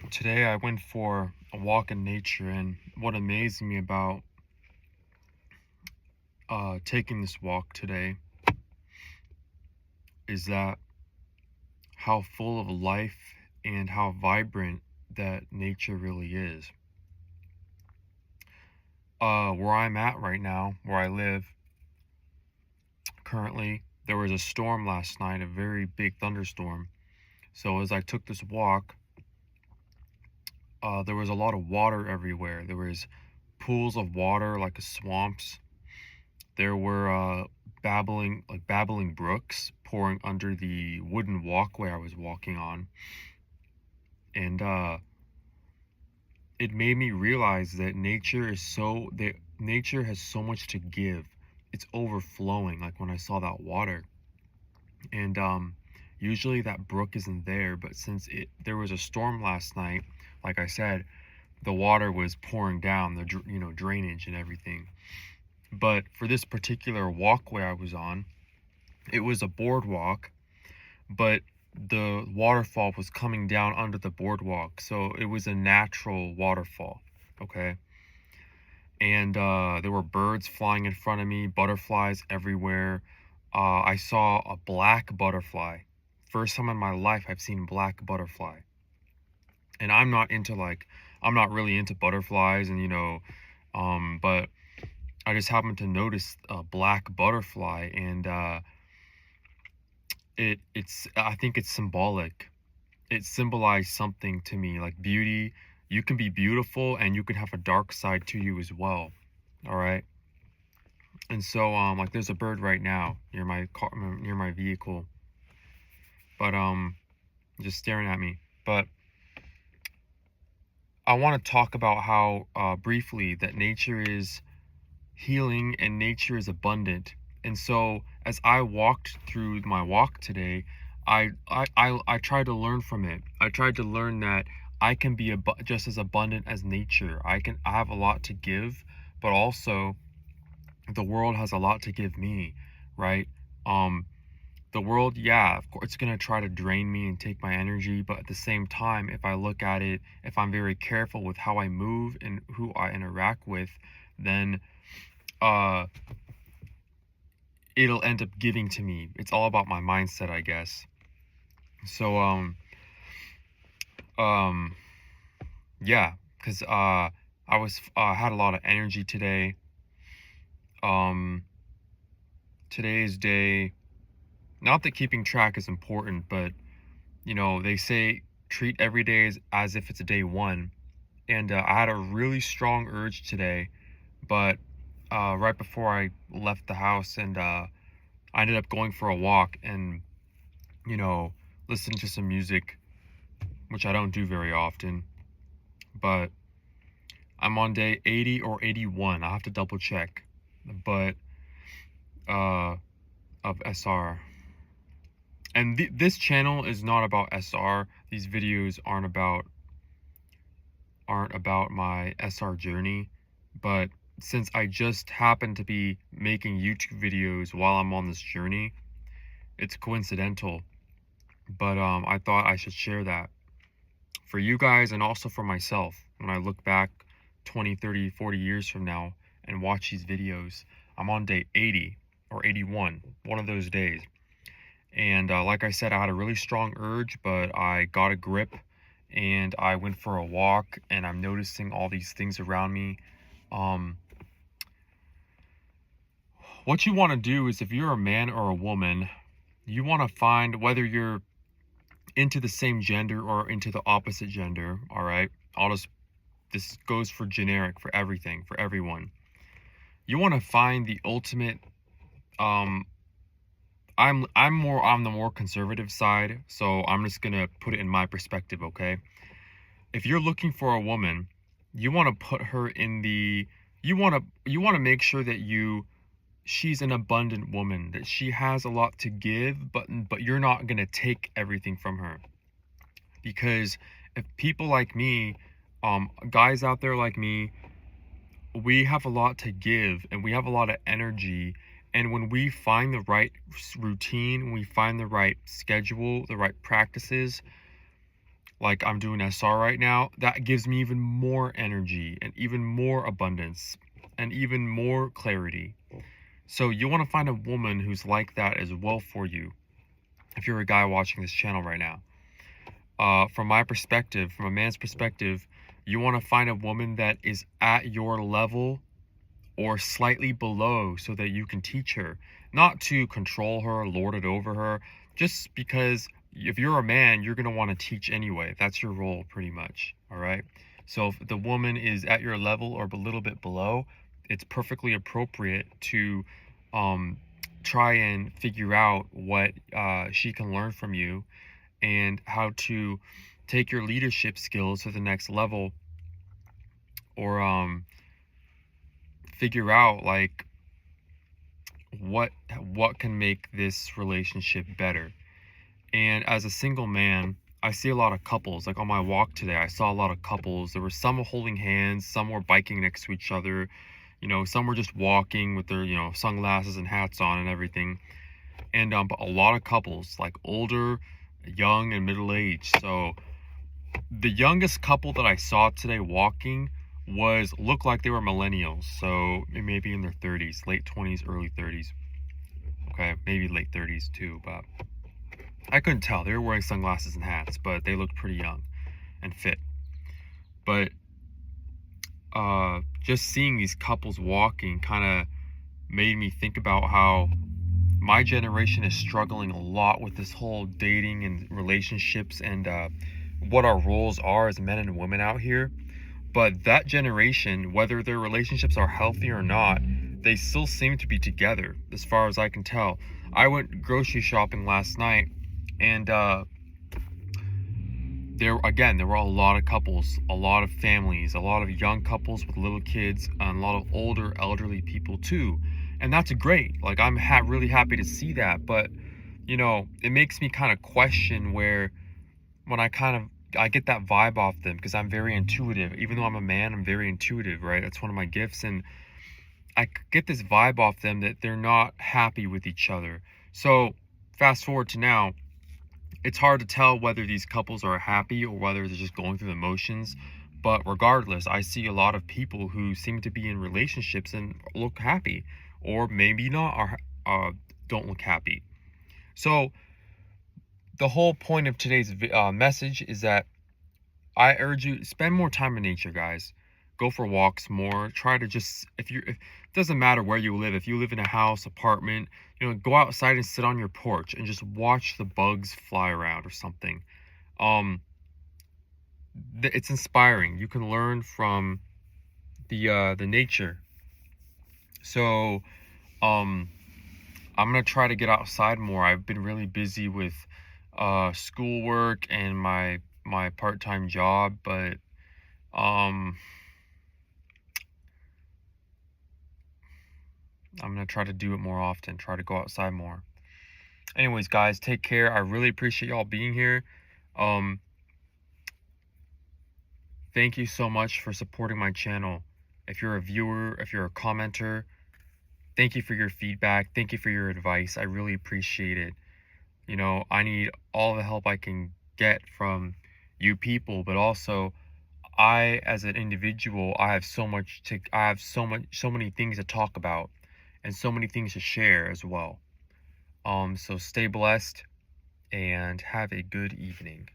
Today I went for a walk in nature, and what amazed me about taking this walk today is that how full of life and how vibrant that nature really is. Where I'm at right now, where I live currently, there was a storm last night, a very big thunderstorm. So as I took this walk, there was a lot of water everywhere. There was pools of water like swamps. There were babbling brooks pouring under the wooden walkway I was walking on. And it made me realize that nature has so much to give. It's overflowing, like when I saw that water. And usually that brook isn't there, but since there was a storm last night, like I said, the water was pouring down, drainage and everything. But for this particular walkway I was on, it was a boardwalk, but the waterfall was coming down under the boardwalk, so it was a natural waterfall. Okay. And there were birds flying in front of me, butterflies everywhere. I saw a black butterfly. First time in my life I've seen black butterfly. And I'm not really into butterflies, and but I just happened to notice a black butterfly, and I think it's symbolic. It symbolized something to me, like beauty. You can be beautiful and you can have a dark side to you as well. All right. And so like there's a bird right now near my car, near my vehicle, but just staring at me. But I want to talk about how briefly that nature is healing and nature is abundant. And so as I walked through my walk today, I tried to learn from it. I tried to learn that I can be just as abundant as nature. I have a lot to give, but also the world has a lot to give me, right? Um the world, yeah, of course it's going to try to drain me and take my energy, but at the same time, if I look at it, if I'm very careful with how I move and who I interact with, then uh it'll end up giving to me. It's all about my mindset, I guess. So um yeah, cuz I was had a lot of energy today. Um Today's day, not that keeping track is important, but they say treat every day as if it's a day one. And I had a really strong urge today, but right before I left the house, and I ended up going for a walk and you know listening to some music, which I don't do very often. But I'm on day 80 or 81. I have to double check, but uh, of SR. And this channel is not about SR. These videos aren't about my SR journey, but since I just happen to be making YouTube videos while I'm on this journey, it's coincidental. But I thought I should share that for you guys and also for myself when I look back 20, 30, 40 years from now and watch these videos. I'm on day 80 or 81, one of those days. And like I said, I had a really strong urge, but I got a grip and I went for a walk, and I'm noticing all these things around me. Um, what you want to do is, if you're a man or a woman, you want to find whether you're into the same gender or into the opposite gender. All right. This goes for generic, for everything, for everyone. You want to find the ultimate, um, I'm more on the more conservative side, so I'm just gonna put it in my perspective, okay? If you're looking for a woman, you want to put her in the you want to make sure that she's an abundant woman, that she has a lot to give, but you're not going to take everything from her. Because if people like me, guys out there like me, we have a lot to give and we have a lot of energy, and when we find the right routine, we find the right schedule, the right practices, like I'm doing SR right now, that gives me even more energy and even more abundance and even more clarity. So you want to find a woman who's like that as well for you. If you're a guy watching this channel right now, from my perspective, from a man's perspective, you want to find a woman that is at your level or slightly below so that you can teach her, not to control her, lord it over her, just because if you're a man, you're going to want to teach anyway. That's your role pretty much. All right. So if the woman is at your level or a little bit below, it's perfectly appropriate to try and figure out what she can learn from you and how to take your leadership skills to the next level, or figure out like what can make this relationship better. And as a single man, I see a lot of couples. Like on my walk today, I saw a lot of couples. There were some holding hands, some were biking next to each other, some were just walking with their sunglasses and hats on and everything. And but a lot of couples, like older, young, and middle-aged. So the youngest couple that I saw today walking looked like they were millennials, so maybe in their 30s, late 20s, early 30s. Okay, maybe late 30s too, but I couldn't tell. They were wearing sunglasses and hats, but they looked pretty young and fit. But just seeing these couples walking kind of made me think about how my generation is struggling a lot with this whole dating and relationships and what our roles are as men and women out here. But that generation, whether their relationships are healthy or not, they still seem to be together, as far as I can tell. I went grocery shopping last night, and there were a lot of couples, a lot of families, a lot of young couples with little kids, and a lot of older elderly people too. And that's great. Like I'm really happy to see that. But it makes me kind of question where when I get that vibe off them, because I'm very intuitive. Even though I'm a man, I'm very intuitive, right? That's one of my gifts. And I get this vibe off them that they're not happy with each other. So fast forward to now, it's hard to tell whether these couples are happy or whether they're just going through the motions. But regardless, I see a lot of people who seem to be in relationships and look happy, or maybe not, or don't look happy. So the whole point of today's message is that I urge you, spend more time in nature, guys. Go for walks more. Try to just, if it doesn't matter where you live. If you live in a house, apartment, go outside and sit on your porch and just watch the bugs fly around or something. It's inspiring. You can learn from the nature. So, I'm gonna try to get outside more. I've been really busy with schoolwork and my part-time job, but I'm gonna try to do it more often, try to go outside more. Anyways, guys, take care. I really appreciate y'all being here. Thank you so much for supporting my channel. If you're a viewer, if you're a commenter, thank you for your feedback. Thank you for your advice. I really appreciate it. I need all the help I can get from you people, but also I, as an individual, I have so many things to talk about and so many things to share as well. So stay blessed and have a good evening.